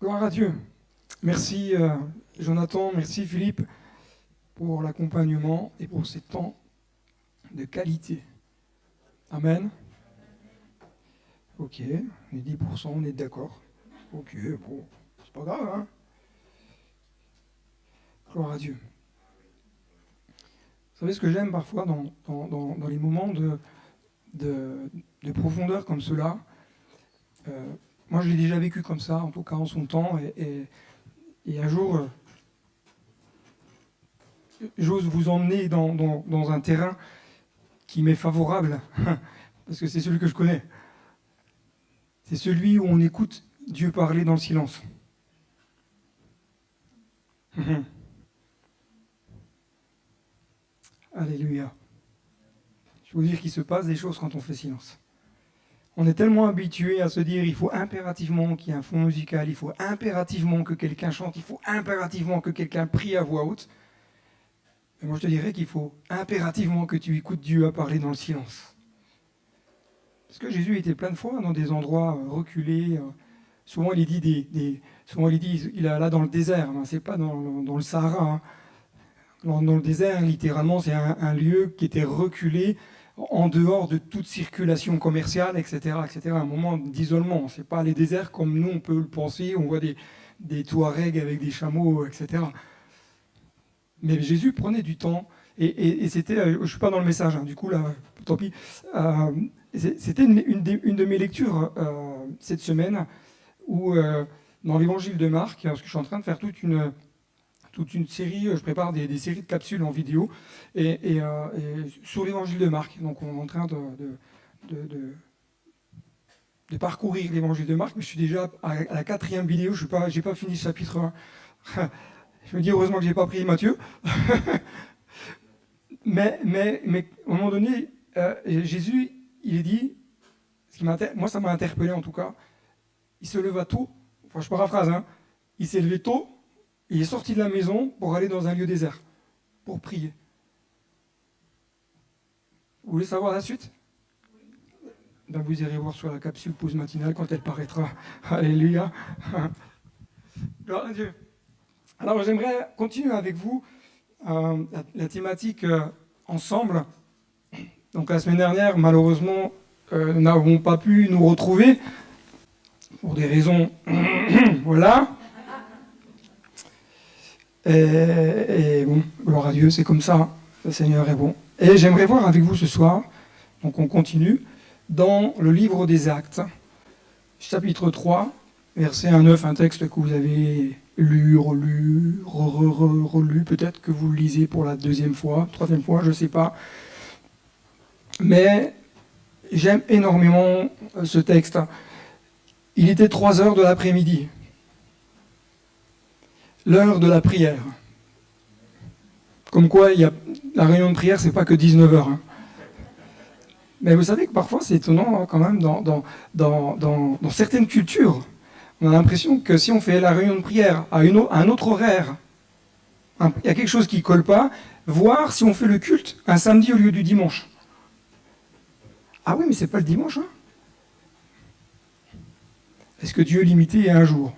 Gloire à Dieu. Merci Jonathan, merci Philippe pour l'accompagnement et pour ces temps de qualité. Amen. Ok, les 10%, on est d'accord. Ok, bon, c'est pas grave, hein. Gloire à Dieu. Vous savez ce que j'aime parfois dans les moments de profondeur comme cela, moi je l'ai déjà vécu comme ça, en tout cas en son temps, et un jour, j'ose vous emmener dans un terrain qui m'est favorable, parce que c'est celui que je connais. C'est celui où on écoute Dieu parler dans le silence. Alléluia. Je veux dire qu'il se passe des choses quand on fait silence. On est tellement habitué à se dire il faut impérativement qu'il y ait un fond musical, il faut impérativement que quelqu'un chante, il faut impérativement que quelqu'un prie à voix haute. Et moi je te dirais qu'il faut impérativement que tu écoutes Dieu à parler dans le silence. Parce que Jésus était plein de fois dans des endroits reculés. Souvent il est dit, il est là dans le désert, hein, c'est pas dans le Sahara. Hein. Dans le désert, littéralement, c'est un lieu qui était reculé, en dehors de toute circulation commerciale, etc., etc. Un moment d'isolement. C'est pas les déserts comme nous on peut le penser. On voit des Touaregs avec des chameaux, etc. Mais Jésus prenait du temps. Et c'était, je suis pas dans le message, hein, du coup là, tant pis. C'était une de mes lectures cette semaine, où dans l'Évangile de Marc, parce que je suis en train de faire toute une série, je prépare des séries de capsules en vidéo, et sur l'Évangile de Marc. Donc on est en train de parcourir l'Évangile de Marc, mais je suis déjà à la 4e vidéo, je n'ai pas fini le chapitre 1. Je me dis heureusement que je n'ai pas pris Matthieu. mais à un moment donné, Jésus, il est dit, moi ça m'a interpellé en tout cas, il se leva tôt, enfin je paraphrase, hein, il s'est levé tôt, il est sorti de la maison pour aller dans un lieu désert, pour prier. Vous voulez savoir la suite? Ben, vous irez voir sur la capsule pause matinale quand elle paraîtra. Alléluia. Gloire à Dieu. Alors j'aimerais continuer avec vous la thématique ensemble. Donc la semaine dernière, malheureusement, nous n'avons pas pu nous retrouver pour des raisons... voilà. Et bon, gloire à Dieu, c'est comme ça, le Seigneur est bon. Et j'aimerais voir avec vous ce soir, donc on continue, dans le livre des Actes, chapitre 3, verset 1 à 9, un texte que vous avez lu, relu, relu, peut-être que vous le lisez pour la 2e fois, 3e fois, je ne sais pas. Mais j'aime énormément ce texte. Il était 3 heures de l'après-midi. L'heure de la prière. Comme quoi, la réunion de prière, c'est pas que 19h. Hein. Mais vous savez que parfois, c'est étonnant hein, quand même, dans certaines cultures, on a l'impression que si on fait la réunion de prière à un autre horaire, il y a quelque chose qui ne colle pas, voire si on fait le culte un samedi au lieu du dimanche. Ah oui, mais c'est pas le dimanche. Hein. Est-ce que Dieu est limité à un jour?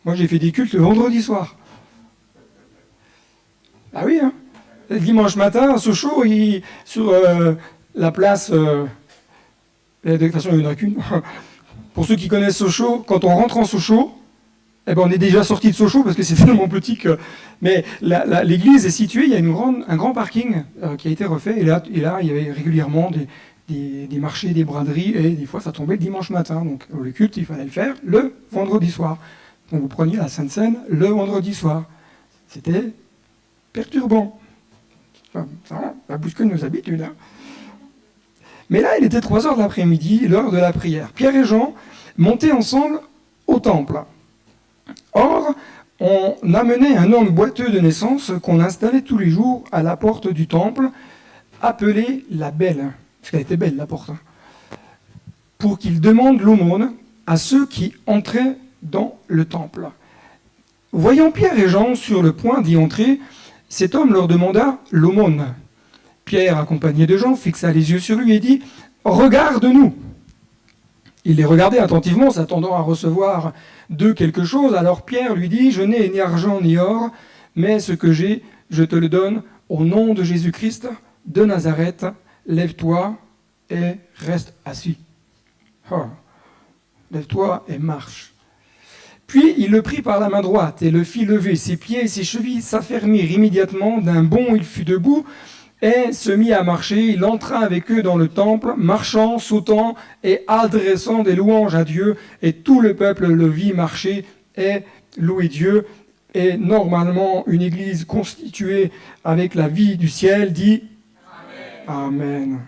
Moi, j'ai fait des cultes le vendredi soir. Ah oui, hein. Le dimanche matin, à Sochaux, sur la place... la déclaration, il n'y en a qu'une. Pour ceux qui connaissent Sochaux, quand on rentre en Sochaux, eh ben, on est déjà sorti de Sochaux parce que c'est tellement petit que... Mais l'église est située, il y a un grand parking qui a été refait. Et là, il y avait régulièrement des marchés, des braderies, et des fois, ça tombait le dimanche matin. Donc, le culte, il fallait le faire le vendredi soir. Donc vous preniez la Sainte Seine le vendredi soir. C'était perturbant. Enfin, ça bouscule nos habitudes. Hein. Mais là, il était 3 heures de l'après-midi, l'heure de la prière. Pierre et Jean montaient ensemble au temple. Or, on amenait un homme boiteux de naissance qu'on installait tous les jours à la porte du temple, appelé la Belle, parce qu'elle était belle la porte, hein, pour qu'il demande l'aumône à ceux qui entraient dans le temple. Voyant Pierre et Jean sur le point d'y entrer, cet homme leur demanda l'aumône. Pierre, accompagné de Jean, fixa les yeux sur lui et dit « Regarde-nous !» Il les regardait attentivement, s'attendant à recevoir d'eux quelque chose. Alors Pierre lui dit, « Je n'ai ni argent ni or, mais ce que j'ai, je te le donne au nom de Jésus-Christ de Nazareth. Lève-toi et reste assis. » Oh. Lève-toi et marche. Puis il le prit par la main droite et le fit lever. Ses pieds et ses chevilles s'affermirent immédiatement. D'un bond, il fut debout et se mit à marcher. Il entra avec eux dans le temple, marchant, sautant et adressant des louanges à Dieu. Et tout le peuple le vit marcher et louer Dieu. Et normalement, une église constituée avec la vie du ciel dit Amen. Amen.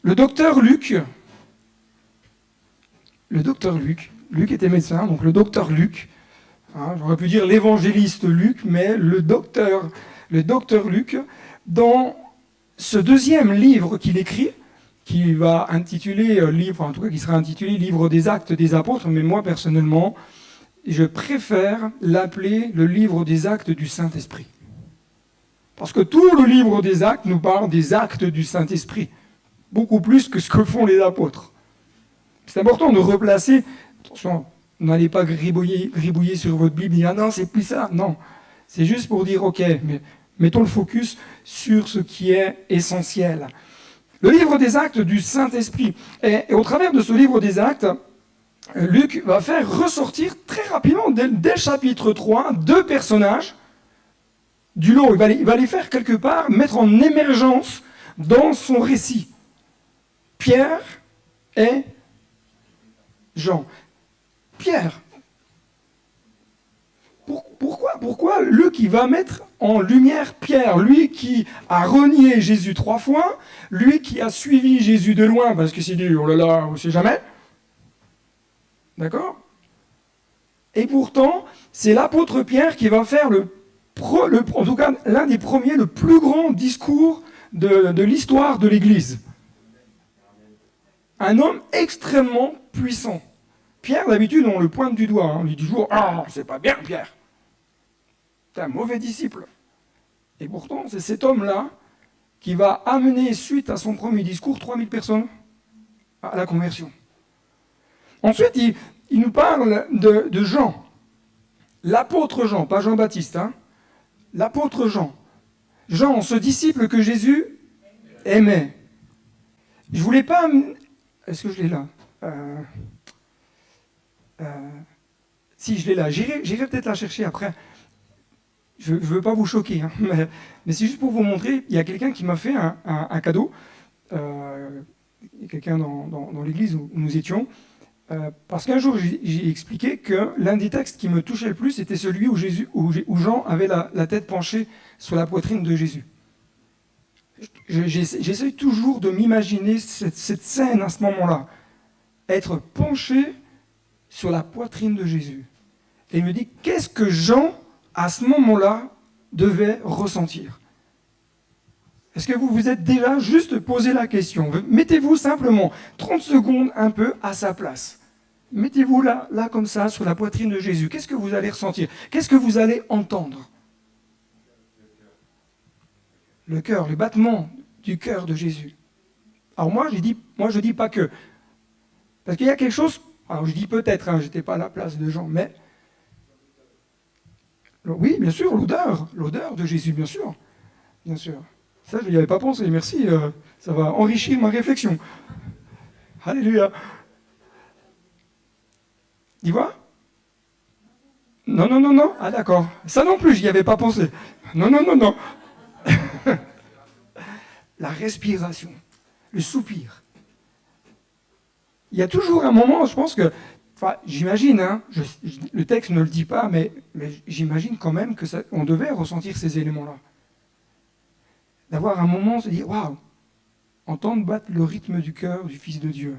Le docteur Luc était médecin, donc le docteur Luc, j'aurais pu dire l'évangéliste Luc, mais le docteur Luc, dans ce deuxième livre qu'il écrit, qui va intituler qui sera intitulé Livre des Actes des Apôtres, mais moi personnellement, je préfère l'appeler le livre des Actes du Saint-Esprit. Parce que tout le livre des Actes nous parle des actes du Saint-Esprit, beaucoup plus que ce que font les apôtres. C'est important de replacer, attention, n'allez pas gribouiller sur votre Bible et dire « Ah non, c'est plus ça ». Non, c'est juste pour dire « Ok, mais mettons le focus sur ce qui est essentiel ». Le livre des Actes du Saint-Esprit. Et au travers de ce livre des Actes, Luc va faire ressortir très rapidement, dès le chapitre 3, deux personnages du lot. Il va les faire quelque part mettre en émergence dans son récit. Pierre et Jean. Pierre. Pourquoi Luc il va mettre en lumière Pierre, lui qui a renié Jésus 3 fois, lui qui a suivi Jésus de loin parce qu'il s'est dit oh là là, on ne sait jamais. D'accord? Et pourtant, c'est l'apôtre Pierre qui va faire en tout cas l'un des premiers, le plus grand discours de l'histoire de l'Église. Un homme extrêmement puissant. Pierre, d'habitude, on le pointe du doigt. On lui dit toujours « Ah, c'est pas bien, Pierre. T'es un mauvais disciple. » Et pourtant, c'est cet homme-là qui va amener, suite à son premier discours, 3000 personnes à la conversion. Ensuite, il nous parle de Jean. L'apôtre Jean, pas Jean-Baptiste. L'apôtre Jean. Jean, ce disciple que Jésus aimait. Je voulais pas... Est-ce que je l'ai là? Si, je l'ai là. J'irai peut-être la chercher après. Je ne veux pas vous choquer, mais c'est juste pour vous montrer. Il y a quelqu'un qui m'a fait un cadeau. Quelqu'un dans l'église où nous étions. Parce qu'un jour, j'ai expliqué que l'un des textes qui me touchait le plus était celui où Jean avait la tête penchée sur la poitrine de Jésus. J'essaie toujours de m'imaginer cette scène à ce moment-là. Être penché sur la poitrine de Jésus. Et il me dit, qu'est-ce que Jean, à ce moment-là, devait ressentir? Est-ce que vous vous êtes déjà juste posé la question? Mettez-vous simplement 30 secondes un peu à sa place. Mettez-vous là comme ça, sur la poitrine de Jésus. Qu'est-ce que vous allez ressentir? Qu'est-ce que vous allez entendre? Le cœur, le battement du cœur de Jésus. Alors moi, je dis pas que. Parce qu'il y a quelque chose, alors je dis peut-être, je n'étais pas à la place de Jean, mais oui, bien sûr, l'odeur de Jésus, bien sûr. Ça, je n'y avais pas pensé, merci, ça va enrichir ma réflexion. Alléluia. Tu vois? Non. Ah d'accord. Ça non plus, je n'y avais pas pensé. Non. La respiration, le soupir. Il y a toujours un moment, je pense que, j'imagine, le texte ne le dit pas, mais j'imagine quand même qu'on devait ressentir ces éléments-là. D'avoir un moment, se dire, waouh, entendre battre le rythme du cœur du Fils de Dieu.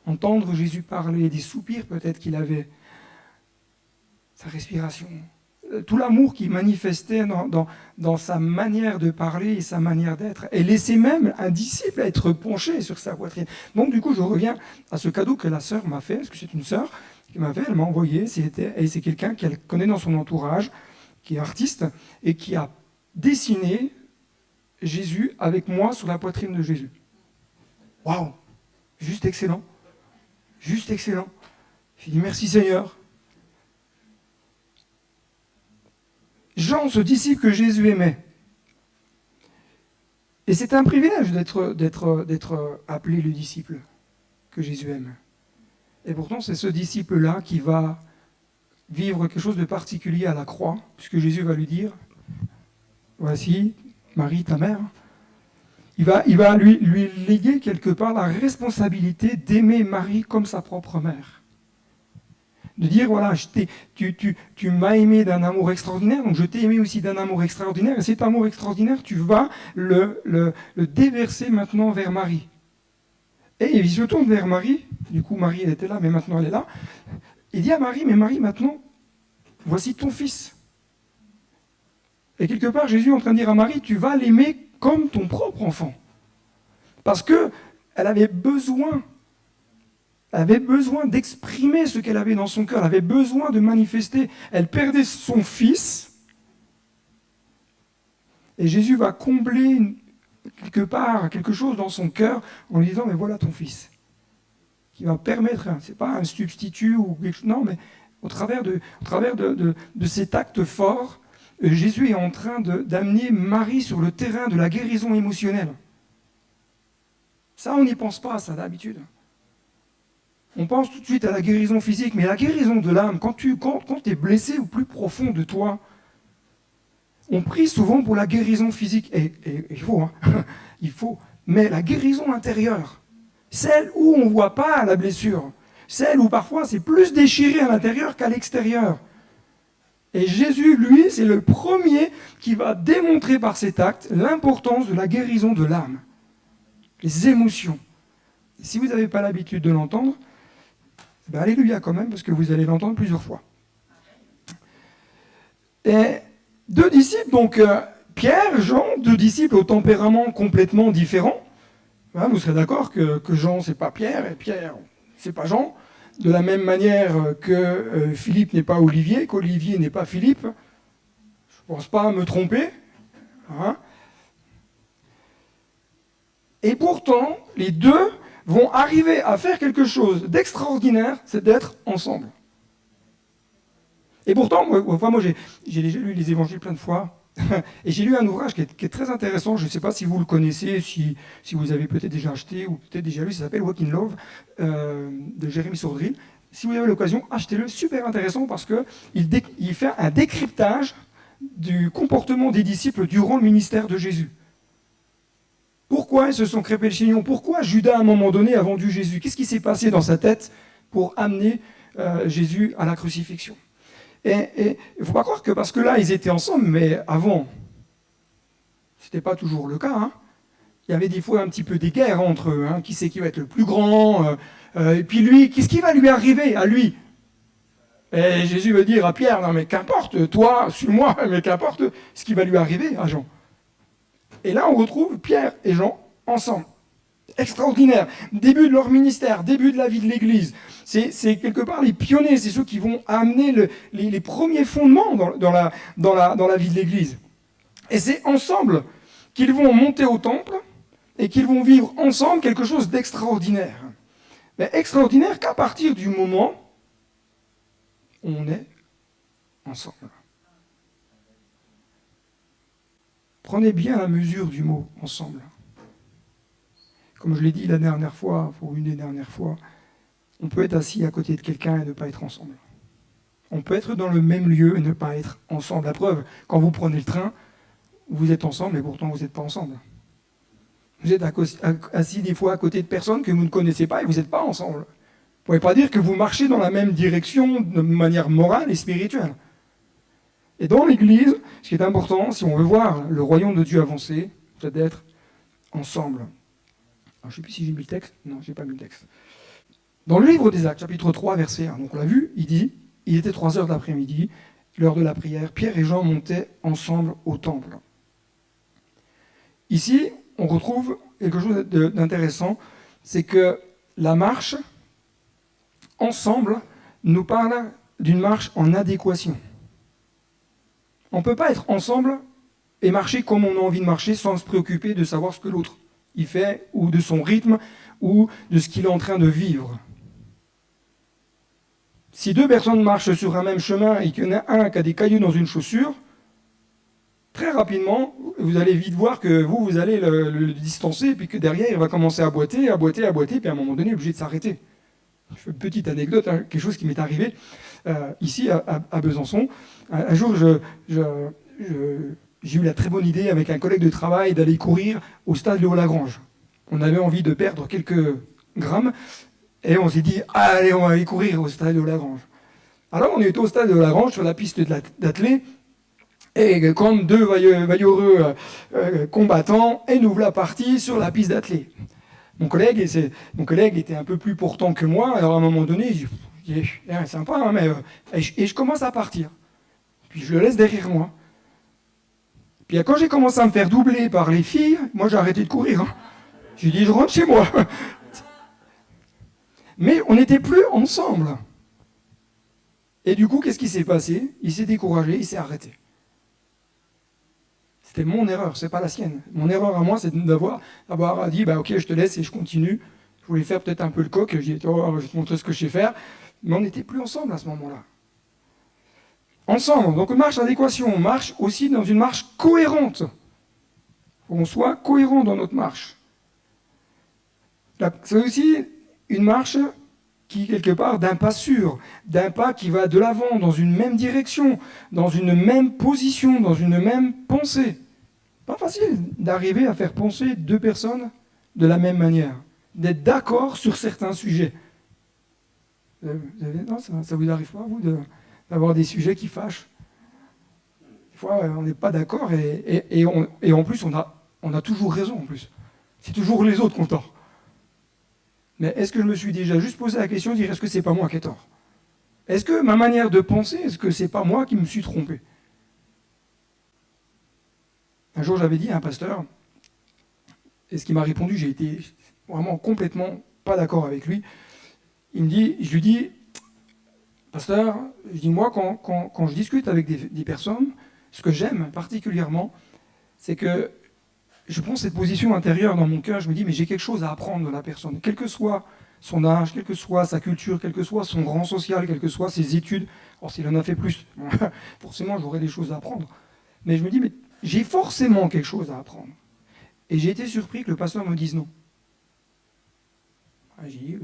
Entendre Jésus parler, des soupirs peut-être qu'il avait, sa respiration. Tout l'amour qu'il manifestait dans sa manière de parler et sa manière d'être. Et laisser même un disciple être penché sur sa poitrine. Donc du coup, je reviens à ce cadeau que la sœur m'a fait, parce que c'est une sœur qui m'a fait, elle m'a envoyé, et c'est quelqu'un qu'elle connaît dans son entourage, qui est artiste, et qui a dessiné Jésus avec moi sur la poitrine de Jésus. Waouh! Juste excellent. Juste excellent. J'ai dit merci Seigneur. Jean, ce disciple que Jésus aimait. Et c'est un privilège d'être appelé le disciple que Jésus aime. Et pourtant, c'est ce disciple-là qui va vivre quelque chose de particulier à la croix, puisque Jésus va lui dire, voici Marie, ta mère. Il va lui léguer quelque part la responsabilité d'aimer Marie comme sa propre mère. De dire, voilà, tu m'as aimé d'un amour extraordinaire, donc je t'ai aimé aussi d'un amour extraordinaire, et cet amour extraordinaire, tu vas le déverser maintenant vers Marie. Et il se tourne vers Marie, du coup Marie elle était là, mais maintenant elle est là. Il dit à Marie, mais Marie maintenant, voici ton fils. Et quelque part Jésus est en train de dire à Marie, tu vas l'aimer comme ton propre enfant. Parce qu'elle avait besoin d'exprimer ce qu'elle avait dans son cœur, elle avait besoin de manifester. Elle perdait son fils, et Jésus va combler quelque part quelque chose dans son cœur en lui disant, mais voilà ton fils, qui va permettre, c'est pas un substitut ou quelque chose, non, mais au travers de cet acte fort, Jésus est en train d'amener Marie sur le terrain de la guérison émotionnelle. Ça, on n'y pense pas, ça, d'habitude. On pense tout de suite à la guérison physique, mais la guérison de l'âme, quand tu es blessé au plus profond de toi, on prie souvent pour la guérison physique, et il faut, hein, il faut, mais la guérison intérieure, celle où on ne voit pas la blessure, celle où parfois c'est plus déchiré à l'intérieur qu'à l'extérieur. Et Jésus, lui, c'est le premier qui va démontrer par cet acte l'importance de la guérison de l'âme, les émotions. Et si vous n'avez pas l'habitude de l'entendre, ben alléluia quand même, parce que vous allez l'entendre plusieurs fois. Et deux disciples, donc Pierre, Jean, deux disciples au tempérament complètement différent. Hein, vous serez d'accord que Jean, c'est pas Pierre, et Pierre, c'est pas Jean. De la même manière que Philippe n'est pas Olivier, qu'Olivier n'est pas Philippe. Je ne pense pas me tromper. Hein. Et pourtant, les deux vont arriver à faire quelque chose d'extraordinaire, c'est d'être ensemble. Et pourtant, moi j'ai déjà lu les évangiles plein de fois, et j'ai lu un ouvrage qui est très intéressant, je ne sais pas si vous le connaissez, si vous avez peut-être déjà acheté, ou peut-être déjà lu, ça s'appelle Walk in Love, de Jérémy Sourdril. Si vous avez l'occasion, achetez-le, super intéressant, parce qu'il fait un décryptage du comportement des disciples durant le ministère de Jésus. Pourquoi ils se sont crêpés le chignon? Pourquoi Judas, à un moment donné, a vendu Jésus? Qu'est-ce qui s'est passé dans sa tête pour amener Jésus à la crucifixion? Et il ne faut pas croire que parce que là, ils étaient ensemble, mais avant, ce n'était pas toujours le cas. Hein. Il y avait des fois un petit peu des guerres entre eux. Hein. Qui c'est qui va être le plus grand et puis lui, qu'est-ce qui va lui arriver à lui? Et Jésus veut dire à Pierre, non mais qu'importe, toi, suis-moi, mais qu'importe ce qui va lui arriver à Jean. Et là, on retrouve Pierre et Jean ensemble. Extraordinaire. Début de leur ministère, début de la vie de l'Église. C'est quelque part les pionniers, c'est ceux qui vont amener les premiers fondements dans la vie de l'Église. Et c'est ensemble qu'ils vont monter au temple et qu'ils vont vivre ensemble quelque chose d'extraordinaire. Mais extraordinaire qu'à partir du moment où on est ensemble. Prenez bien la mesure du mot « ensemble ». Comme je l'ai dit la dernière fois, ou une des dernières fois, on peut être assis à côté de quelqu'un et ne pas être ensemble. On peut être dans le même lieu et ne pas être ensemble. La preuve, quand vous prenez le train, vous êtes ensemble et pourtant vous n'êtes pas ensemble. Vous êtes assis des fois à côté de personnes que vous ne connaissez pas et vous n'êtes pas ensemble. Vous ne pouvez pas dire que vous marchez dans la même direction de manière morale et spirituelle. Et dans l'Église, ce qui est important, si on veut voir le royaume de Dieu avancer, c'est d'être ensemble. Alors, je ne sais plus si j'ai mis le texte. Non, je n'ai pas mis le texte. Dans le livre des Actes, chapitre 3, verset 1, donc on l'a vu, il dit, il était 3 heures de l'après-midi, l'heure de la prière, Pierre et Jean montaient ensemble au temple. Ici, on retrouve quelque chose d'intéressant, c'est que la marche, ensemble, nous parle d'une marche en adéquation. On ne peut pas être ensemble et marcher comme on a envie de marcher sans se préoccuper de savoir ce que l'autre il fait, ou de son rythme, ou de ce qu'il est en train de vivre. Si deux personnes marchent sur un même chemin et qu'il y en a un qui a des cailloux dans une chaussure, très rapidement, vous allez vite voir que vous allez le distancer, puis que derrière, il va commencer à boiter, puis à un moment donné, il est obligé de s'arrêter. Je fais une petite anecdote, hein, quelque chose qui m'est arrivé ici à Besançon. Un jour, j'ai eu la très bonne idée avec un collègue de travail d'aller courir au stade Léo-Lagrange. On avait envie de perdre quelques grammes, et on s'est dit, allez, on va aller courir au stade Léo-Lagrange. Alors on était au stade Léo-Lagrange, sur la piste d'athlée, et comme deux valeureux combattants, et nous voilà partis sur la piste d'athlée. Mon collègue était un peu plus portant que moi, alors à un moment donné, je dis, sympa, hein, mais, et je commence à partir. Puis je le laisse derrière moi. Puis quand j'ai commencé à me faire doubler par les filles, moi j'ai arrêté de courir. Hein. J'ai dit, je rentre chez moi. Mais on n'était plus ensemble. Et du coup, qu'est-ce qui s'est passé? Il s'est découragé, il s'est arrêté. C'était mon erreur, c'est pas la sienne. Mon erreur à moi, c'est d'avoir dit, ok, je te laisse et je continue. Je voulais faire peut-être un peu le coq, j'ai dit, je vais te montrer ce que je sais faire. Mais on n'était plus ensemble à ce moment-là. Ensemble, donc on marche adéquation, on marche aussi dans une marche cohérente. Il faut qu'on soit cohérent dans notre marche. C'est aussi une marche qui, quelque part, d'un pas sûr, d'un pas qui va de l'avant, dans une même direction, dans une même position, dans une même pensée. Pas facile d'arriver à faire penser deux personnes de la même manière, d'être d'accord sur certains sujets. Non, ça vous arrive pas, vous, d'avoir des sujets qui fâchent? Des fois, on n'est pas d'accord et en plus, on a toujours raison, en plus. C'est toujours les autres qui ont tort. Mais est-ce que je me suis déjà juste posé la question de dire, est-ce que c'est pas moi qui ai tort? Est-ce que ma manière de penser, est-ce que c'est pas moi qui me suis trompé? Un jour, j'avais dit à un pasteur, et ce qu'il m'a répondu, j'ai été vraiment complètement pas d'accord avec lui. Je lui dis, pasteur, moi, quand je discute avec des personnes, ce que j'aime particulièrement, c'est que je prends cette position intérieure dans mon cœur, je me dis, mais j'ai quelque chose à apprendre de la personne, quel que soit son âge, quelle que soit sa culture, quel que soit son rang social, quelles que soient ses études. Or, s'il en a fait plus, forcément, j'aurai des choses à apprendre. Mais je me dis, mais j'ai forcément quelque chose à apprendre. Et j'ai été surpris que le pasteur me dise non. J'ai dit,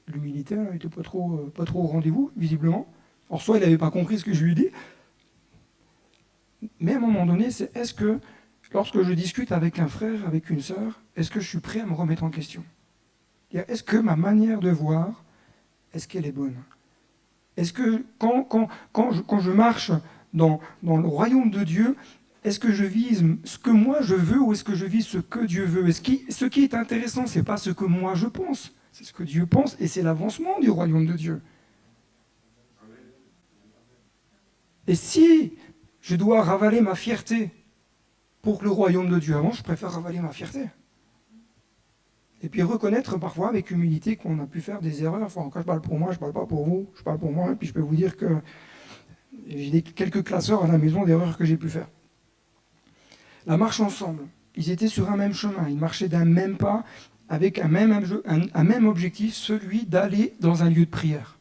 l'humilité n'était pas trop au rendez-vous, visiblement. Or, soit il n'avait pas compris ce que je lui dis. Mais à un moment donné, c'est est-ce que, lorsque je discute avec un frère, avec une sœur, est-ce que je suis prêt à me remettre en question? Est-ce que ma manière de voir, est-ce qu'elle est bonne? Est-ce que quand je marche dans le royaume de Dieu, est-ce que je vise ce que moi je veux ou est-ce que je vise ce que Dieu veut? Et ce qui est intéressant, ce n'est pas ce que moi je pense, c'est ce que Dieu pense et c'est l'avancement du royaume de Dieu. Et si je dois ravaler ma fierté pour le royaume de Dieu avant, je préfère ravaler ma fierté. Et puis reconnaître parfois avec humilité qu'on a pu faire des erreurs. Enfin, quand je parle pour moi, je ne parle pas pour vous, je parle pour moi. Et puis je peux vous dire que j'ai quelques classeurs à la maison d'erreurs que j'ai pu faire. La marche ensemble. Ils étaient sur un même chemin, ils marchaient d'un même pas, avec un même objectif, celui d'aller dans un lieu de prière.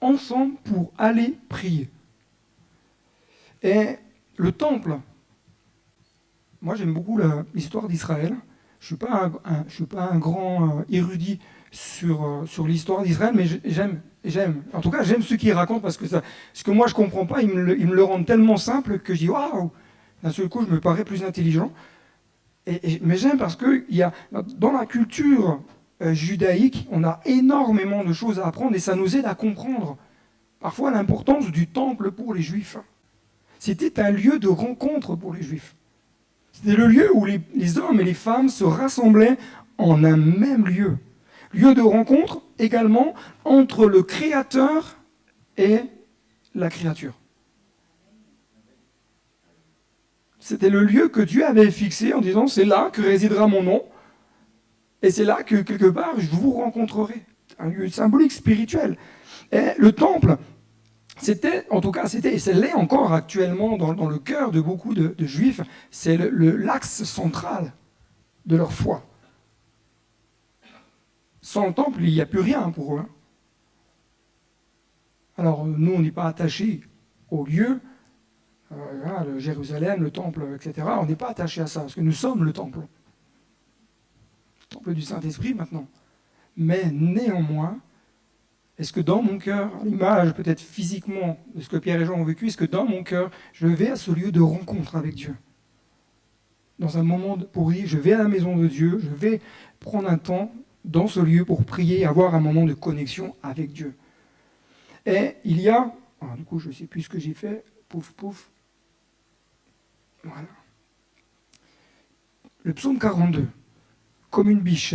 Ensemble pour aller prier. Et le temple, moi j'aime beaucoup l'histoire d'Israël. Je ne suis pas un grand érudit sur l'histoire d'Israël, mais j'aime. En tout cas, j'aime ceux qui racontent parce que ce que moi je ne comprends pas, ils me le rendent tellement simple que je dis waouh! D'un seul coup, je me parais plus intelligent. Mais j'aime parce que dans la culture judaïque, on a énormément de choses à apprendre et ça nous aide à comprendre parfois l'importance du temple pour les Juifs. C'était un lieu de rencontre pour les Juifs. C'était le lieu où les hommes et les femmes se rassemblaient en un même lieu. Lieu de rencontre également entre le Créateur et la créature. C'était le lieu que Dieu avait fixé en disant « c'est là que résidera mon nom et c'est là que quelque part je vous rencontrerai ». Un lieu symbolique, spirituel. Et le temple, C'était, en tout cas, c'était, et ça l'est encore actuellement dans le cœur de beaucoup de Juifs, c'est l'axe central de leur foi. Sans le temple, il n'y a plus rien pour eux. Alors, nous, on n'est pas attachés au lieu, le Jérusalem, le temple, etc. On n'est pas attachés à ça, parce que nous sommes le temple. Le temple du Saint-Esprit, maintenant. Mais néanmoins, est-ce que dans mon cœur, à l'image peut-être physiquement de ce que Pierre et Jean ont vécu, est-ce que dans mon cœur, je vais à ce lieu de rencontre avec Dieu? Dans un moment pour dire, je vais à la maison de Dieu, je vais prendre un temps dans ce lieu pour prier, avoir un moment de connexion avec Dieu. Et il y a, du coup je ne sais plus ce que j'ai fait, pouf pouf, voilà. Le psaume 42, comme une biche.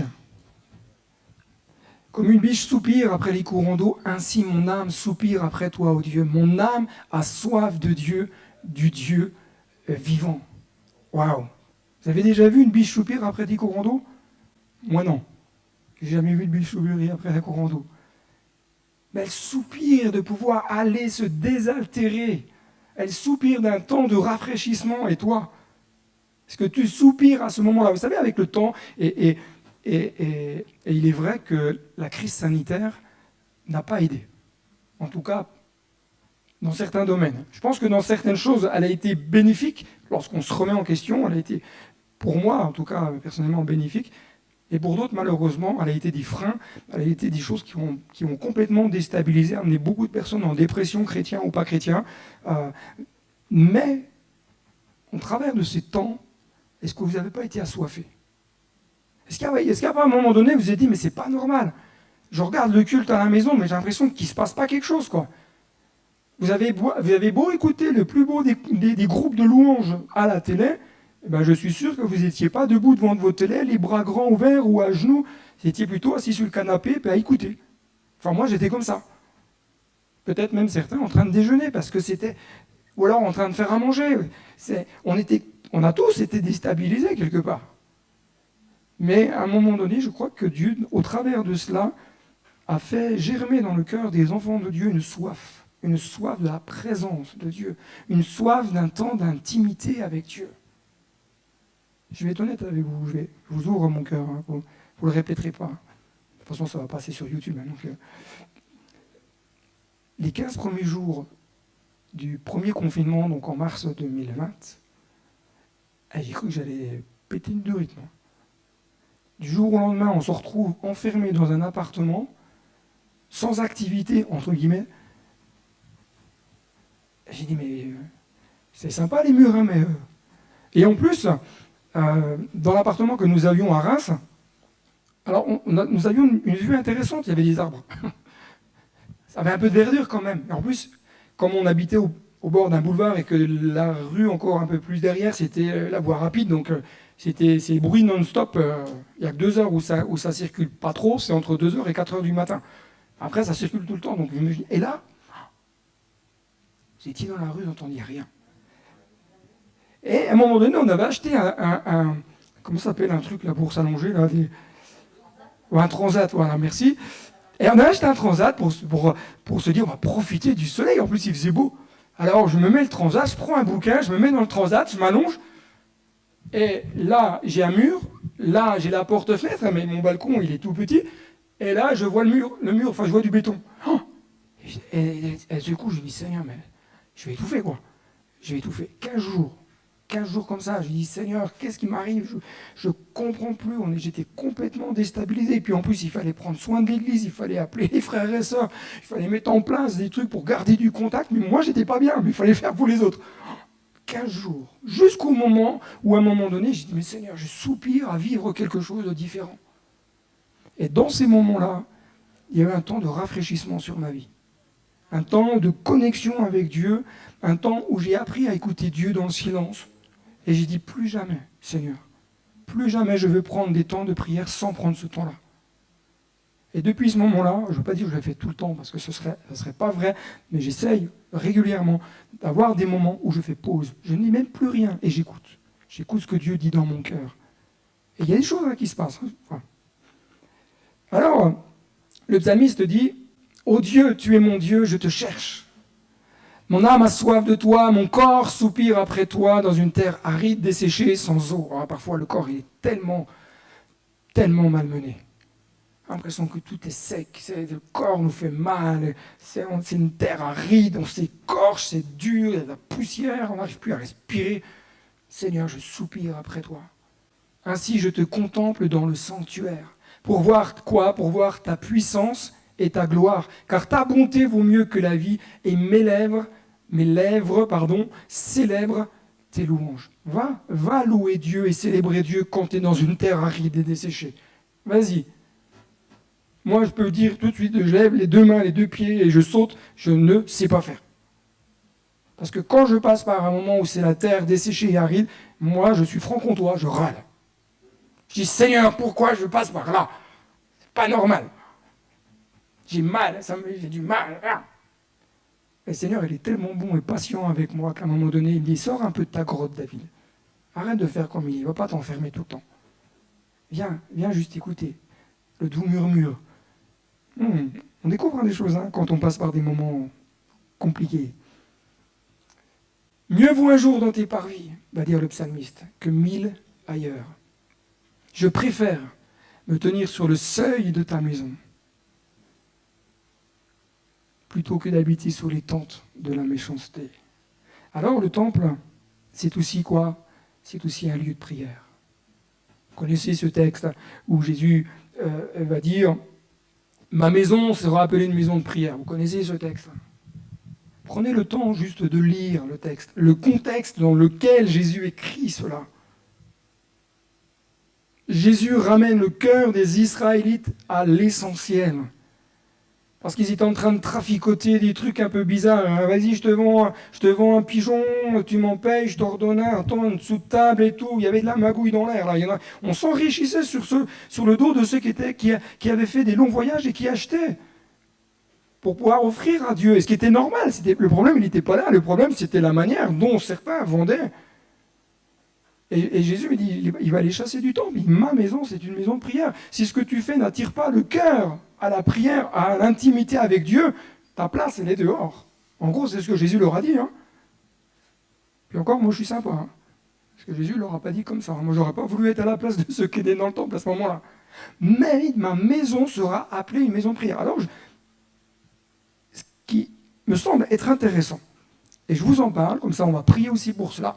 Comme une biche soupire après les courants d'eau, ainsi mon âme soupire après toi, ô Dieu. Mon âme a soif de Dieu, du Dieu vivant. Waouh! Vous avez déjà vu une biche soupir après des courants d'eau? Moi non. J'ai jamais vu de biche soupirer après un courant d'eau. Mais elle soupire de pouvoir aller se désaltérer. Elle soupire d'un temps de rafraîchissement. Et toi, est-ce que tu soupires à ce moment-là? Vous savez, avec le temps, et il est vrai que la crise sanitaire n'a pas aidé. En tout cas, dans certains domaines. Je pense que dans certaines choses, elle a été bénéfique. Lorsqu'on se remet en question, elle a été, pour moi, en tout cas, personnellement bénéfique. Et pour d'autres, malheureusement, elle a été des freins, elle a été des choses qui ont complètement déstabilisé, amené beaucoup de personnes en dépression, chrétiens ou pas chrétiens. Mais, au travers de ces temps, est-ce que vous n'avez pas été assoiffés? Est-ce qu'il y a pas un moment donné, vous vous êtes dit, mais c'est pas normal. Je regarde le culte à la maison, mais j'ai l'impression qu'il ne se passe pas quelque chose, quoi. Vous avez beau écouter le plus beau des groupes de louanges à la télé, eh ben je suis sûr que vous n'étiez pas debout devant votre télé, les bras grands ouverts ou à genoux, vous étiez plutôt assis sur le canapé et à écouter. Enfin, moi, j'étais comme ça. Peut-être même certains en train de déjeuner, parce que c'était... Ou alors en train de faire à manger. On a tous été déstabilisés quelque part. Mais à un moment donné, je crois que Dieu, au travers de cela, a fait germer dans le cœur des enfants de Dieu une soif de la présence de Dieu, une soif d'un temps d'intimité avec Dieu. Je vais être honnête avec vous, je vous ouvre mon cœur, hein, vous ne le répéterez pas. De toute façon, ça va passer sur YouTube. Hein, donc, les 15 premiers jours du premier confinement, donc en mars 2020, j'ai cru que j'allais péter une de rythme. Du jour au lendemain, on se retrouve enfermé dans un appartement, sans activité, entre guillemets. J'ai dit, mais c'est sympa les murs, hein, mais... Et en plus, dans l'appartement que nous avions à Reims, alors nous avions une vue intéressante, il y avait des arbres. Ça avait un peu de verdure quand même. Et en plus, comme on habitait au bord d'un boulevard et que la rue encore un peu plus derrière, c'était la voie rapide, donc c'est bruit non-stop. Il n'y a que 2 heures où ça circule pas trop, c'est entre 2 heures et 4 heures du matin. Après, ça circule tout le temps. Donc, et là, vous étiez dans la rue, vous n'entendiez rien. Et à un moment donné, on avait acheté un comment ça s'appelle un truc là pour s'allonger là, un transat, voilà, merci. Et on a acheté un transat pour se dire, on va profiter du soleil. En plus, il faisait beau. Alors, je me mets le transat, je prends un bouquin, je me mets dans le transat, je m'allonge. Et là, j'ai un mur. Là, j'ai la porte-fenêtre, mais mon balcon, il est tout petit. Et là, je vois le mur, enfin, je vois du béton. Oh, et du coup, je me dis, Seigneur, mais je vais étouffer, quoi. Je vais étouffer. 15 jours comme ça, je dis, Seigneur, qu'est-ce qui m'arrive? Je ne comprends plus, j'étais complètement déstabilisé. Et puis en plus, il fallait prendre soin de l'église, il fallait appeler les frères et sœurs, il fallait mettre en place des trucs pour garder du contact. Mais moi, j'étais pas bien, mais il fallait faire pour les autres. 15 jours, jusqu'au moment où, à un moment donné, j'ai dit, mais Seigneur, je soupire à vivre quelque chose de différent. Et dans ces moments-là, il y a eu un temps de rafraîchissement sur ma vie. Un temps de connexion avec Dieu, un temps où j'ai appris à écouter Dieu dans le silence. Et j'ai dit, plus jamais, Seigneur, plus jamais je veux prendre des temps de prière sans prendre ce temps-là. Et depuis ce moment-là, je ne veux pas dire que je le fais tout le temps, parce que ce serait pas vrai, mais j'essaye régulièrement d'avoir des moments où je fais pause. Je ne dis même plus rien et j'écoute. J'écoute ce que Dieu dit dans mon cœur. Et il y a des choses là, qui se passent. Voilà. Alors, le psalmiste dit, « Ô Dieu, tu es mon Dieu, je te cherche. Mon âme a soif de toi, mon corps soupire après toi dans une terre aride, desséchée, sans eau. Ah, parfois, le corps il est tellement malmené. L'impression que tout est sec, le corps nous fait mal, c'est une terre aride, on s'écorche, c'est dur, il y a de la poussière, on n'arrive plus à respirer. Seigneur, je soupire après toi. Ainsi, je te contemple dans le sanctuaire. Pour voir quoi? Pour voir ta puissance et ta gloire. Car ta bonté vaut mieux que la vie, et mes lèvres célèbrent tes louanges. Va louer Dieu et célébrer Dieu quand tu es dans une terre aride et desséchée. Vas-y. Moi, je peux dire tout de suite, je lève les deux mains, les deux pieds et je saute, je ne sais pas faire. Parce que quand je passe par un moment où c'est la terre desséchée et aride, moi, je suis franc-comtois, je râle. Je dis, Seigneur, pourquoi je passe par là? C'est pas normal. J'ai mal, j'ai du mal. Et le Seigneur, il est tellement bon et patient avec moi qu'à un moment donné, il me dit, sors un peu de ta grotte, David. Arrête de faire comme il ne va pas t'enfermer tout le temps. Viens juste écouter le doux murmure. On découvre des choses quand on passe par des moments compliqués. Mieux vaut un jour dans tes parvis, va dire le psalmiste, que 1000 ailleurs. Je préfère me tenir sur le seuil de ta maison plutôt que d'habiter sous les tentes de la méchanceté. Alors le temple, c'est aussi quoi? C'est aussi un lieu de prière. Vous connaissez ce texte où Jésus va dire « Ma maison sera appelée une maison de prière ». Vous connaissez ce texte? Prenez le temps juste de lire le texte, le contexte dans lequel Jésus écrit cela. Jésus ramène le cœur des Israélites à l'essentiel. Parce qu'ils étaient en train de traficoter des trucs un peu bizarres. Vas-y, je te vends un pigeon, tu m'en payes, je t'ordonne un temps en dessous de table et tout. Il y avait de la magouille dans l'air. On s'enrichissait sur le dos de ceux qui avaient fait des longs voyages et qui achetaient pour pouvoir offrir à Dieu. Et ce qui était normal, le problème, il n'était pas là. Le problème, c'était la manière dont certains vendaient. Et Jésus me dit, il va les chasser du temple. Ma maison, c'est une maison de prière. Si ce que tu fais n'attire pas le cœur à la prière, à l'intimité avec Dieu, ta place, elle est dehors. En gros, c'est ce que Jésus leur a dit. Puis encore, moi, je suis sympa. Parce que Jésus ne leur a pas dit comme ça. Moi, je n'aurais pas voulu être à la place de ceux qui étaient dans le temple à ce moment-là. Mais ma maison sera appelée une maison de prière. Alors, ce qui me semble être intéressant, et je vous en parle, comme ça on va prier aussi pour cela.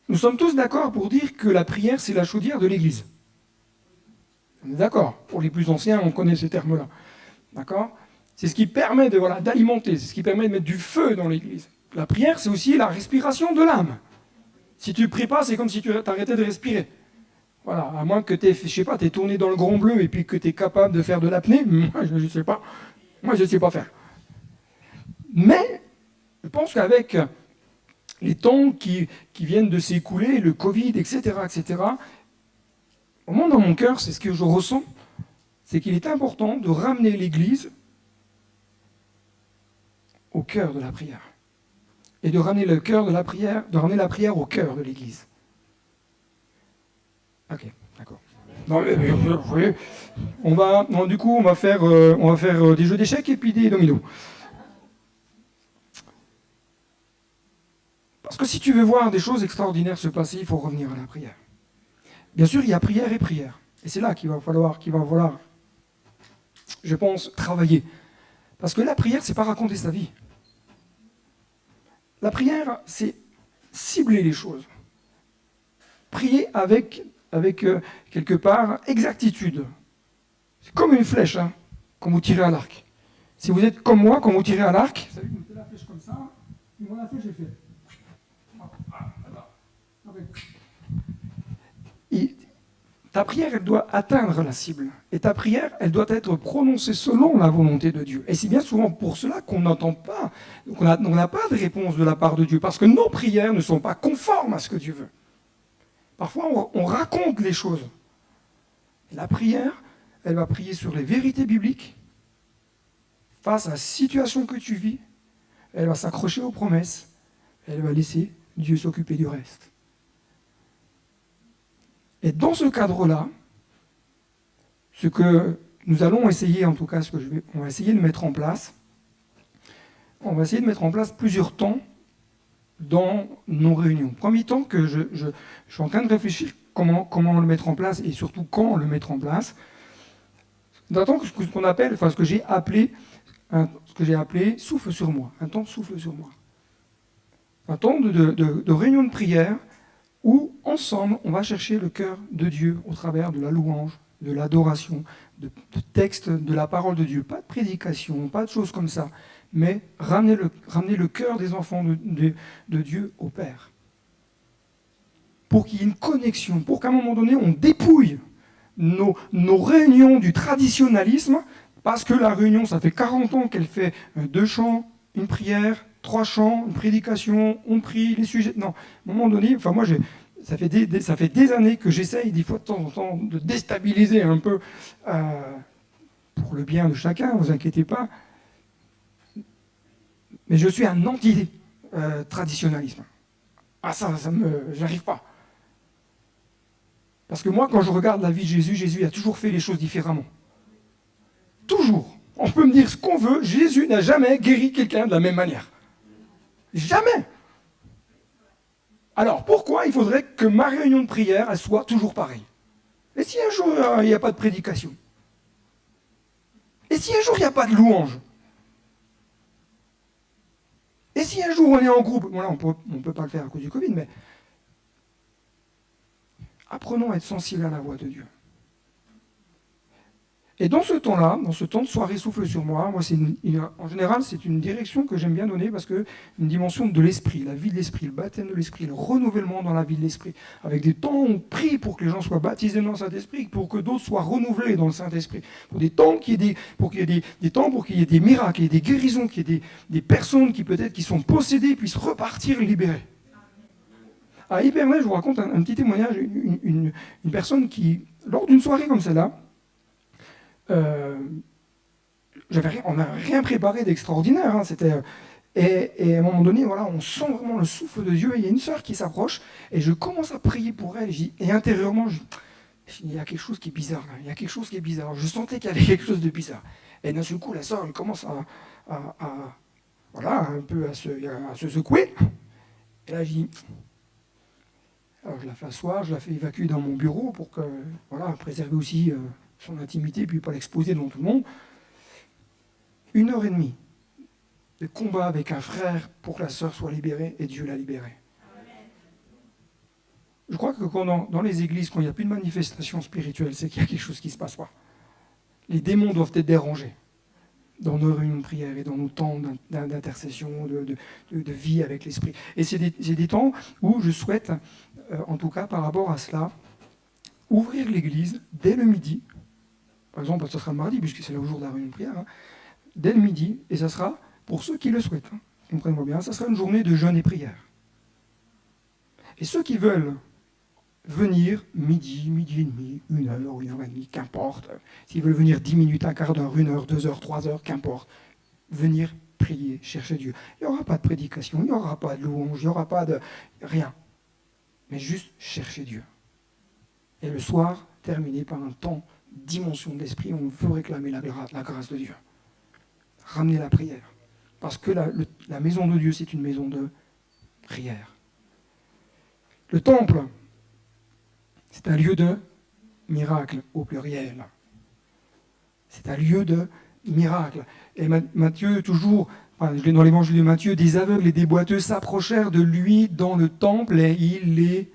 Nous sommes tous d'accord pour dire que la prière, c'est la chaudière de l'Église. On est d'accord. Pour les plus anciens, on connaît ces termes-là. D'accord? C'est ce qui permet d'alimenter, c'est ce qui permet de mettre du feu dans l'Église. La prière, c'est aussi la respiration de l'âme. Si tu ne pries pas, c'est comme si tu t'arrêtais de respirer. Voilà, à moins que tu aies tourné dans le grand bleu et puis que tu es capable de faire de l'apnée. Moi, je ne sais pas. Moi, je ne sais pas faire. Mais, je pense qu'avec les temps qui viennent de s'écouler, le Covid, etc., au moins dans mon cœur, c'est ce que je ressens, c'est qu'il est important de ramener l'Église au cœur de la prière. Et de ramener le cœur de la prière, de ramener la prière au cœur de l'Église. Ok, d'accord. Non, oui. On va faire des jeux d'échecs et puis des dominos. Parce que si tu veux voir des choses extraordinaires se passer, il faut revenir à la prière. Bien sûr, il y a prière et prière. Et c'est là qu'il va falloir, je pense, travailler. Parce que la prière, c'est pas raconter sa vie. La prière, c'est cibler les choses. Prier avec quelque part, exactitude. C'est comme une flèche, quand vous tirez à l'arc. Si vous êtes comme moi, quand vous tirez à l'arc, vous savez, vous mettez la flèche comme ça, et moi la flèche est faite. Et ta prière, elle doit atteindre la cible. Et ta prière, elle doit être prononcée selon la volonté de Dieu. Et c'est bien souvent pour cela qu'on n'entend pas, qu'on n'a pas de réponse de la part de Dieu, parce que nos prières ne sont pas conformes à ce que Dieu veut. Parfois, on raconte les choses. La prière, elle va prier sur les vérités bibliques, face à la situation que tu vis, elle va s'accrocher aux promesses, elle va laisser Dieu s'occuper du reste. Et dans ce cadre-là, ce que nous allons essayer, en tout cas, on va essayer de mettre en place, on va essayer de mettre en place plusieurs temps dans nos réunions. Premier temps que je suis en train de réfléchir comment le mettre en place et surtout quand le mettre en place. D'un temps ce que j'ai appelé souffle sur moi, un temps souffle sur moi. Un temps de réunion de prière où, ensemble, on va chercher le cœur de Dieu au travers de la louange, de l'adoration, de textes de la parole de Dieu. Pas de prédication, pas de choses comme ça, mais ramener le cœur des enfants de Dieu au Père. Pour qu'il y ait une connexion, pour qu'à un moment donné, on dépouille nos réunions du traditionnalisme, parce que la réunion, ça fait 40 ans qu'elle fait 2 chants, une prière, 3 chants, une prédication, on prie, les sujets... Non, à un moment donné, moi, ça fait des années que j'essaye, des fois de temps en temps, de déstabiliser un peu, pour le bien de chacun, ne vous inquiétez pas. Mais je suis un anti-traditionnalisme. J'arrive pas. Parce que moi, quand je regarde la vie de Jésus a toujours fait les choses différemment. Toujours. On peut me dire ce qu'on veut, Jésus n'a jamais guéri quelqu'un de la même manière. Jamais. Alors, pourquoi il faudrait que ma réunion de prière, elle soit toujours pareille? Et si un jour, il n'y a pas de prédication? Et si un jour, il n'y a pas de louange? Et si un jour, on est en groupe? Bon, là, on ne peut pas le faire à cause du Covid, mais apprenons à être sensibles à la voix de Dieu. Et dans ce temps-là, dans ce temps de soirée souffle sur moi, en général, c'est une direction que j'aime bien donner parce que une dimension de l'esprit, la vie de l'esprit, le baptême de l'esprit, le renouvellement dans la vie de l'esprit, avec des temps où on prie pour que les gens soient baptisés dans le Saint-Esprit, pour que d'autres soient renouvelés dans le Saint-Esprit, pour des temps pour qu'il y ait des temps pour qu'il y ait des miracles, qu'il y ait des guérisons, qu'il y ait des personnes qui sont possédées puissent repartir libérées. À Hypernay, je vous raconte un petit témoignage, une personne qui, lors d'une soirée comme celle-là, on n'a rien préparé d'extraordinaire. Et à un moment donné, voilà, on sent vraiment le souffle de Dieu. Et il y a une sœur qui s'approche et je commence à prier pour elle. Et intérieurement, il y a quelque chose qui est bizarre. Là. Il y a quelque chose qui est bizarre. Je sentais qu'il y avait quelque chose de bizarre. Et d'un seul coup, la sœur elle commence un peu à se secouer. Et là, je dis... Alors je la fais asseoir, je la fais évacuer dans mon bureau pour préserver aussi son intimité et puis pas l'exposer devant tout le monde. 1h30 de combat avec un frère pour que la sœur soit libérée et Dieu l'a libérée. Je crois que dans les églises, quand il n'y a plus de manifestation spirituelle, c'est qu'il y a quelque chose qui ne se passe pas. Les démons doivent être dérangés dans nos réunions de prière et dans nos temps d'intercession, de vie avec l'esprit. Et c'est des temps où je souhaite, en tout cas par rapport à cela, ouvrir l'église dès le midi. Par exemple, ce sera le mardi, puisque c'est le jour de la réunion de prière, dès le midi, et ça sera, pour ceux qui le souhaitent, comprenez-moi bien, ça sera une journée de jeûne et prière. Et ceux qui veulent venir midi et demi, 1h, 1h30, qu'importe, s'ils veulent venir 10 minutes, un quart d'heure, 1h, 2h, 3h, qu'importe, venir prier, chercher Dieu. Il n'y aura pas de prédication, il n'y aura pas de louange, il n'y aura pas de rien, mais juste chercher Dieu. Et le soir, terminé par un temps, dimension de l'esprit, on veut réclamer la grâce de Dieu. Ramener la prière. Parce que la maison de Dieu, c'est une maison de prière. Le temple, c'est un lieu de miracle au pluriel. C'est un lieu de miracle. Et Matthieu, toujours, dans l'évangile de Matthieu, des aveugles et des boiteux s'approchèrent de lui dans le temple et il les...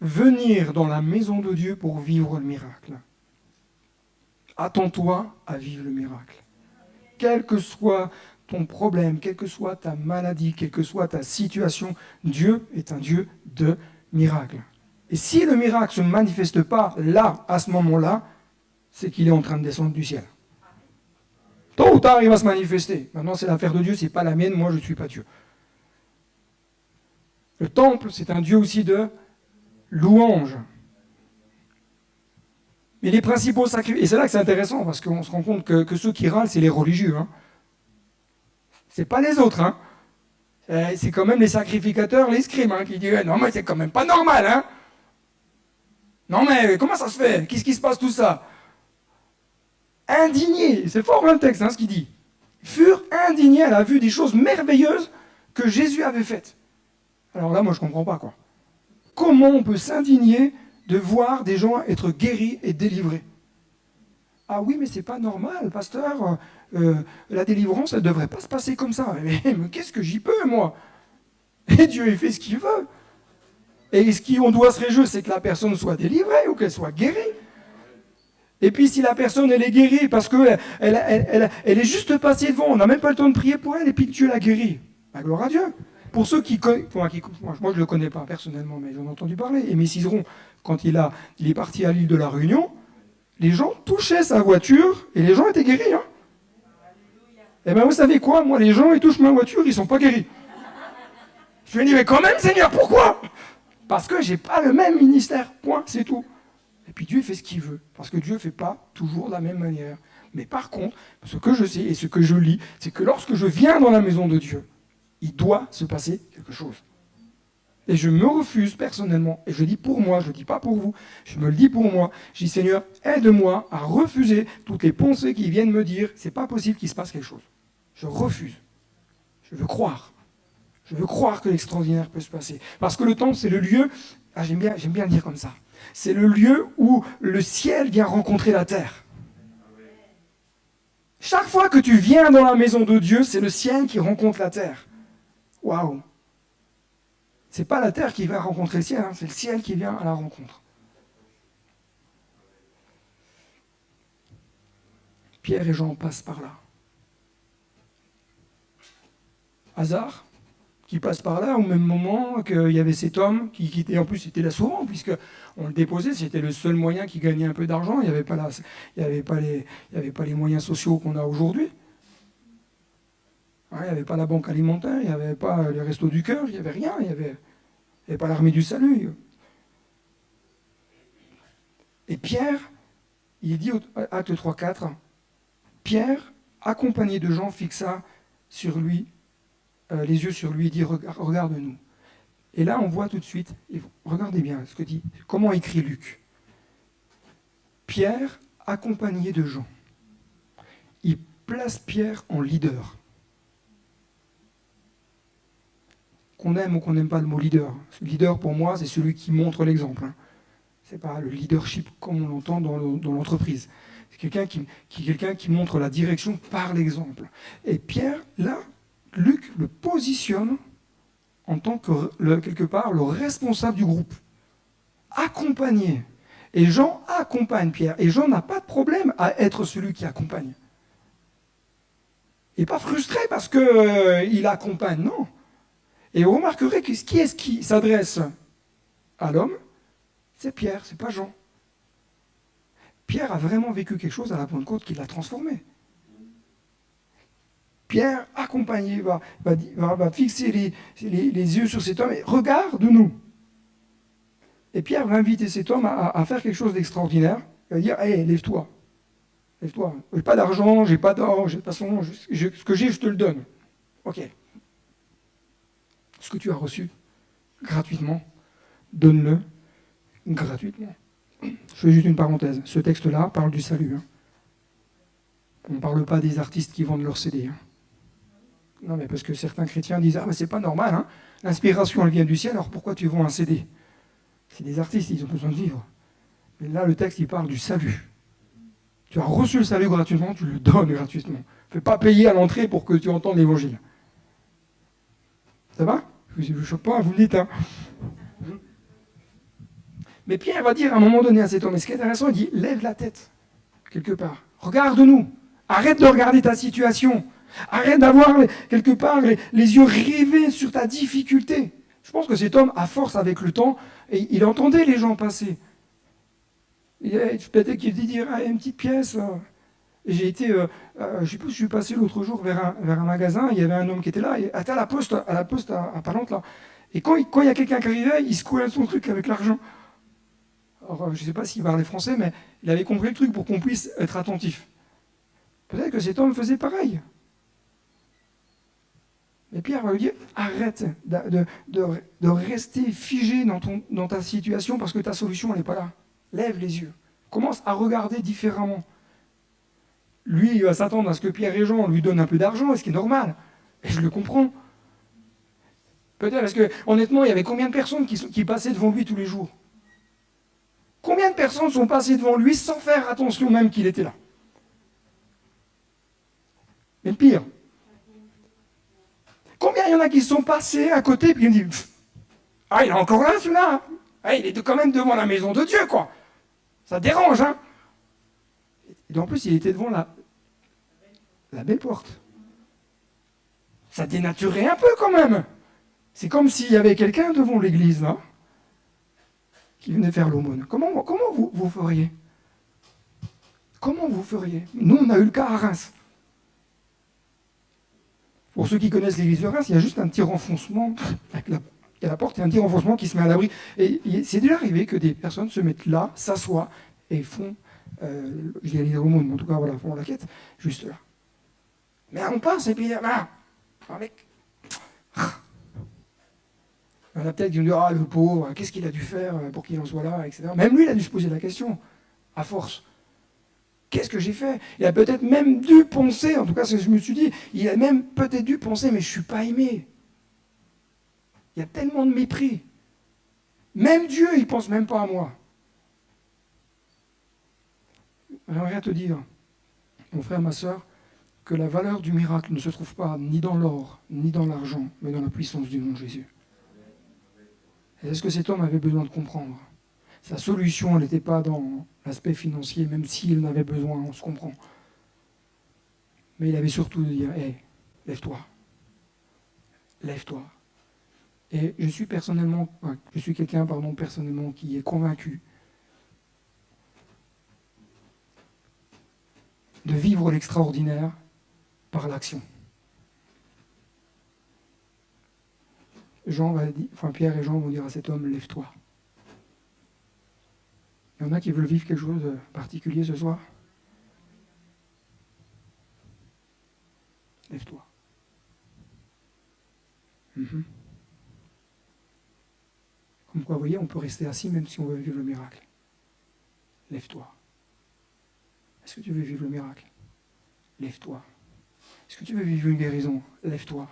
Venir dans la maison de Dieu pour vivre le miracle. Attends-toi à vivre le miracle. Quel que soit ton problème, quelle que soit ta maladie, quelle que soit ta situation, Dieu est un Dieu de miracle. Et si le miracle ne se manifeste pas là, à ce moment-là, c'est qu'il est en train de descendre du ciel. Tôt ou tard, il va se manifester. Maintenant, c'est l'affaire de Dieu, c'est pas la mienne, moi je ne suis pas Dieu. Le temple, c'est un Dieu aussi de louange. Mais les principaux sacrifices, et c'est là que c'est intéressant, parce qu'on se rend compte que ceux qui râlent, c'est les religieux. C'est pas les autres. C'est quand même les sacrificateurs, les scribes, qui disent non mais c'est quand même pas normal. Non mais comment ça se fait? Qu'est-ce qui se passe tout ça? Indignés, c'est fort le texte, ce qu'il dit. Furent indignés à la vue des choses merveilleuses que Jésus avait faites. Alors là, moi, je ne comprends pas, quoi. Comment on peut s'indigner de voir des gens être guéris et délivrés? Ah oui, mais c'est pas normal, pasteur. La délivrance, elle ne devrait pas se passer comme ça. Mais qu'est-ce que j'y peux, moi? Et Dieu, il fait ce qu'il veut. Et ce qu'on doit se réjouir, c'est que la personne soit délivrée ou qu'elle soit guérie. Et puis si la personne, elle est guérie parce qu'elle elle est juste passée devant, on n'a même pas le temps de prier pour elle, et puis que Dieu l'a guérie. Bah, gloire à Dieu. Pour ceux qui connaissent, moi je ne le connais pas personnellement, mais j'en ai entendu parler. Aimé Cizeron, quand il est parti à l'île de la Réunion, les gens touchaient sa voiture et les gens étaient guéris. Hein. Et bien vous savez quoi? Moi, les gens, ils touchent ma voiture, ils ne sont pas guéris. Je lui ai dit, mais quand même, Seigneur, pourquoi? Parce que je n'ai pas le même ministère. Point, c'est tout. Et puis Dieu fait ce qu'il veut, parce que Dieu ne fait pas toujours de la même manière. Mais par contre, ce que je sais et ce que je lis, c'est que lorsque je viens dans la maison de Dieu, il doit se passer quelque chose. Et je me refuse personnellement, et je dis pour moi, je ne dis pas pour vous, je me le dis pour moi, je dis Seigneur, aide-moi à refuser toutes les pensées qui viennent me dire, c'est pas possible qu'il se passe quelque chose. Je refuse. Je veux croire. Je veux croire que l'extraordinaire peut se passer. Parce que le temple, c'est le lieu, j'aime bien le dire comme ça, c'est le lieu où le ciel vient rencontrer la terre. Chaque fois que tu viens dans la maison de Dieu, c'est le ciel qui rencontre la terre. Waouh! C'est pas la terre qui va rencontrer le ciel, c'est le ciel qui vient à la rencontre. Pierre et Jean passent par là. Hasard qui passe par là au même moment qu'il y avait cet homme qui était, en plus c'était là souvent, puisqu'on le déposait, c'était le seul moyen qui gagnait un peu d'argent, il n'y avait pas les moyens sociaux qu'on a aujourd'hui. Il n'y avait pas la banque alimentaire, il n'y avait pas les restos du cœur, il n'y avait rien, il n'y avait pas l'armée du salut. Et Pierre, il dit, acte 3-4, Pierre, accompagné de Jean, fixa sur lui les yeux sur lui et dit regarde-nous. Et là, on voit tout de suite, et regardez bien ce que dit, comment écrit Luc. Pierre, accompagné de Jean. Il place Pierre en leader. Qu'on aime ou qu'on n'aime pas le mot leader. Le leader, pour moi, c'est celui qui montre l'exemple. Ce n'est pas le leadership comme on l'entend dans l'entreprise. C'est quelqu'un qui montre la direction par l'exemple. Et Pierre, là, Luc le positionne en tant que, quelque part, le responsable du groupe. Accompagné. Et Jean accompagne Pierre. Et Jean n'a pas de problème à être celui qui accompagne. Il n'est pas frustré parce qu'il accompagne, non. Et vous remarquerez que qui est-ce qui s'adresse à l'homme? C'est Pierre, c'est pas Jean. Pierre a vraiment vécu quelque chose à la Pentecôte qui l'a transformé. Pierre, accompagné, va fixer les yeux sur cet homme et regarde-nous. Et Pierre va inviter cet homme à faire quelque chose d'extraordinaire. Il va dire, hey, lève-toi. Lève-toi. J'ai pas d'argent, j'ai pas d'or, de toute façon, ce que j'ai, je te le donne. Ok. Ce que tu as reçu gratuitement, donne-le gratuitement. Je fais juste une parenthèse. Ce texte-là parle du salut. Hein. On ne parle pas des artistes qui vendent leurs CD. Hein. Non, mais parce que certains chrétiens disent « Ah, mais c'est pas normal, hein. L'inspiration, elle vient du ciel, alors pourquoi tu vends un CD ?» C'est des artistes, ils ont besoin de vivre. Mais là, le texte, il parle du salut. Tu as reçu le salut gratuitement, tu le donnes gratuitement. Ne fais pas payer à l'entrée pour que tu entendes l'évangile. Ça va? Je ne vous choque pas, vous me dites. Hein. Mais Pierre va dire à un moment donné à cet homme, et ce qui est intéressant, il dit « Lève la tête, quelque part. Regarde-nous. Arrête de regarder ta situation. Arrête d'avoir, quelque part, les yeux rivés sur ta difficulté. » Je pense que cet homme, à force avec le temps, il entendait les gens passer. Peut-être qu'il dit « Ah, une petite pièce. » J'ai été, je ne sais pas si je suis passé l'autre jour vers un magasin, il y avait un homme qui était là, à la poste à Palante, là. Et quand il y a quelqu'un qui arrivait, il secouait son truc avec l'argent. Alors, je ne sais pas s'il parlait français, mais il avait compris le truc pour qu'on puisse être attentif. Peut-être que cet homme faisait pareil. Mais Pierre va lui dire, arrête de rester figé dans ta situation parce que ta solution, elle n'est pas là. Lève les yeux. Commence à regarder différemment. lui, il va s'attendre à ce que Pierre et Jean lui donnent un peu d'argent, ce qui est normal. Et je le comprends. Peut-être parce que, honnêtement, il y avait combien de personnes qui passaient devant lui tous les jours? Combien de personnes sont passées devant lui sans faire attention même qu'il était là? Mais le pire, combien il y en a qui sont passés à côté et qui me disent « Ah, il est encore là celui-là, hein. Ah, il est quand même devant la maison de Dieu, quoi. Ça dérange, hein ?» Et en plus, il était devant la belle porte. Ça dénaturait un peu quand même. C'est comme s'il y avait quelqu'un devant l'église, là, qui venait faire l'aumône. Comment vous feriez? Comment vous feriez? Nous, on a eu le cas à Reims. Pour ceux qui connaissent l'église de Reims, il y a juste un petit renfoncement. Il y a la porte et un petit renfoncement qui se met à l'abri. Et c'est déjà arrivé que des personnes se mettent là, s'assoient et font, je dis l'aumône, mais en tout cas, voilà, font la quête, juste là. Mais on passe et puis, mec. Il y en a peut-être qui me disent, ah, le pauvre, qu'est-ce qu'il a dû faire pour qu'il en soit là, etc. Même lui, il a dû se poser la question, à force. Qu'est-ce que j'ai fait? Il a peut-être même dû penser, en tout cas, c'est ce que je me suis dit, il a même peut-être dû penser, mais je ne suis pas aimé. Il y a tellement de mépris. Même Dieu, il ne pense même pas à moi. J'aimerais te dire, mon frère, ma soeur, que la valeur du miracle ne se trouve pas ni dans l'or, ni dans l'argent, mais dans la puissance du nom de Jésus. Et c'est ce que cet homme avait besoin de comprendre. Sa solution, elle n'était pas dans l'aspect financier, même s'il en avait besoin, on se comprend. Mais il avait surtout de dire, hé, lève-toi. Lève-toi. Et je suis quelqu'un, personnellement, qui est convaincu de vivre l'extraordinaire par l'action. Pierre et Jean vont dire à cet homme, lève-toi. Il y en a qui veulent vivre quelque chose de particulier ce soir. Lève-toi. Comme quoi, vous voyez, on peut rester assis même si on veut vivre le miracle. Lève-toi. Est-ce que tu veux vivre le miracle? Lève-toi. Est-ce que tu veux vivre une guérison? Lève-toi.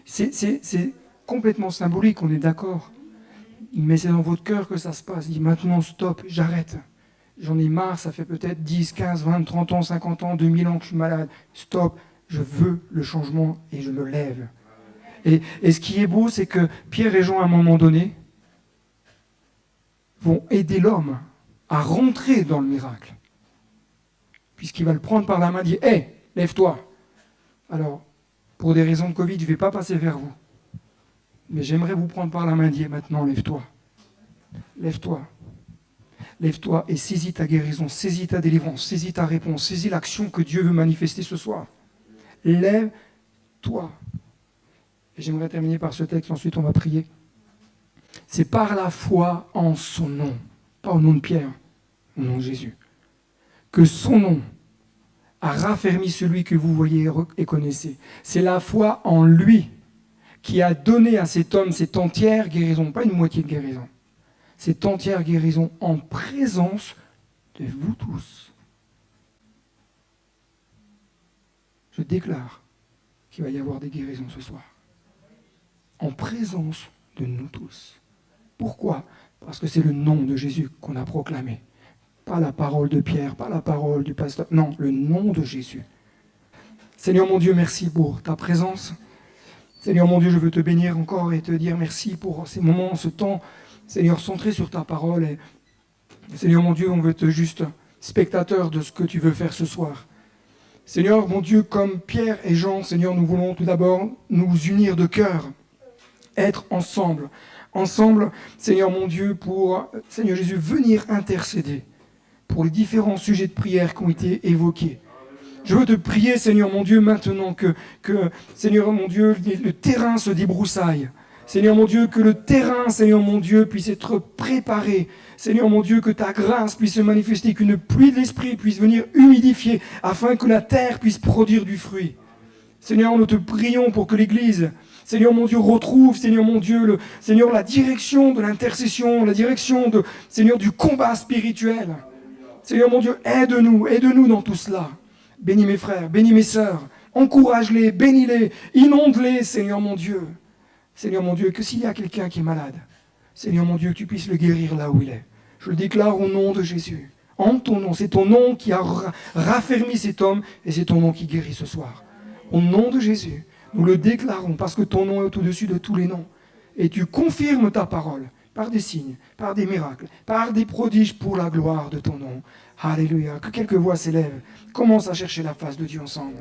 C'est complètement symbolique, on est d'accord. Mais c'est dans votre cœur que ça se passe. Dis maintenant, stop, j'arrête. J'en ai marre, ça fait peut-être 10, 15, 20, 30 ans, 50 ans, 2000 ans que je suis malade. Stop, je veux le changement et je me lève. Et ce qui est beau, c'est que Pierre et Jean, à un moment donné, vont aider l'homme à rentrer dans le miracle. Puisqu'il va le prendre par la main et dire « Hé, lève-toi !» Alors, pour des raisons de Covid, je ne vais pas passer vers vous. Mais j'aimerais vous prendre par la main et dire maintenant, lève-toi. Lève-toi. Lève-toi et saisis ta guérison, saisis ta délivrance, saisis ta réponse, saisis l'action que Dieu veut manifester ce soir. Lève-toi. Et j'aimerais terminer par ce texte, ensuite on va prier. C'est par la foi en son nom, pas au nom de Pierre, au nom de Jésus, que son nom a raffermi celui que vous voyez et connaissez. C'est la foi en lui qui a donné à cet homme cette entière guérison, pas une moitié de guérison, cette entière guérison en présence de vous tous. Je déclare qu'il va y avoir des guérisons ce soir, en présence de nous tous. Pourquoi? Parce que c'est le nom de Jésus qu'on a proclamé. Pas la parole de Pierre, pas la parole du pasteur, non, le nom de Jésus. Seigneur mon Dieu, merci pour ta présence. Seigneur mon Dieu, je veux te bénir encore et te dire merci pour ces moments, ce temps, Seigneur, centré sur ta parole. Et Seigneur mon Dieu, on veut être juste spectateur de ce que tu veux faire ce soir. Seigneur mon Dieu, comme Pierre et Jean, Seigneur, nous voulons tout d'abord nous unir de cœur, être ensemble. Ensemble, Seigneur mon Dieu, pour, Seigneur Jésus, venir intercéder pour les différents sujets de prière qui ont été évoqués. Je veux te prier, Seigneur mon Dieu, maintenant que Seigneur mon Dieu, le terrain se débroussaille. Seigneur mon Dieu, que le terrain, Seigneur mon Dieu, puisse être préparé. Seigneur mon Dieu, que ta grâce puisse se manifester, qu'une pluie de l'Esprit puisse venir humidifier, afin que la terre puisse produire du fruit. Seigneur, nous te prions pour que l'Église, Seigneur mon Dieu, retrouve, Seigneur mon Dieu, la direction de l'intercession, la direction Seigneur, du combat spirituel. Seigneur mon Dieu, aide-nous dans tout cela. Bénis mes frères, bénis mes sœurs, encourage-les, bénis-les, inonde-les, Seigneur mon Dieu. Seigneur mon Dieu, que s'il y a quelqu'un qui est malade, Seigneur mon Dieu, que tu puisses le guérir là où il est. Je le déclare au nom de Jésus. En ton nom, c'est ton nom qui a raffermi cet homme et c'est ton nom qui guérit ce soir. Au nom de Jésus, nous le déclarons parce que ton nom est au-dessus de tous les noms. Et tu confirmes ta parole par des signes, par des miracles, par des prodiges pour la gloire de ton nom. Alléluia. Que quelques voix s'élèvent. Commence à chercher la face de Dieu ensemble.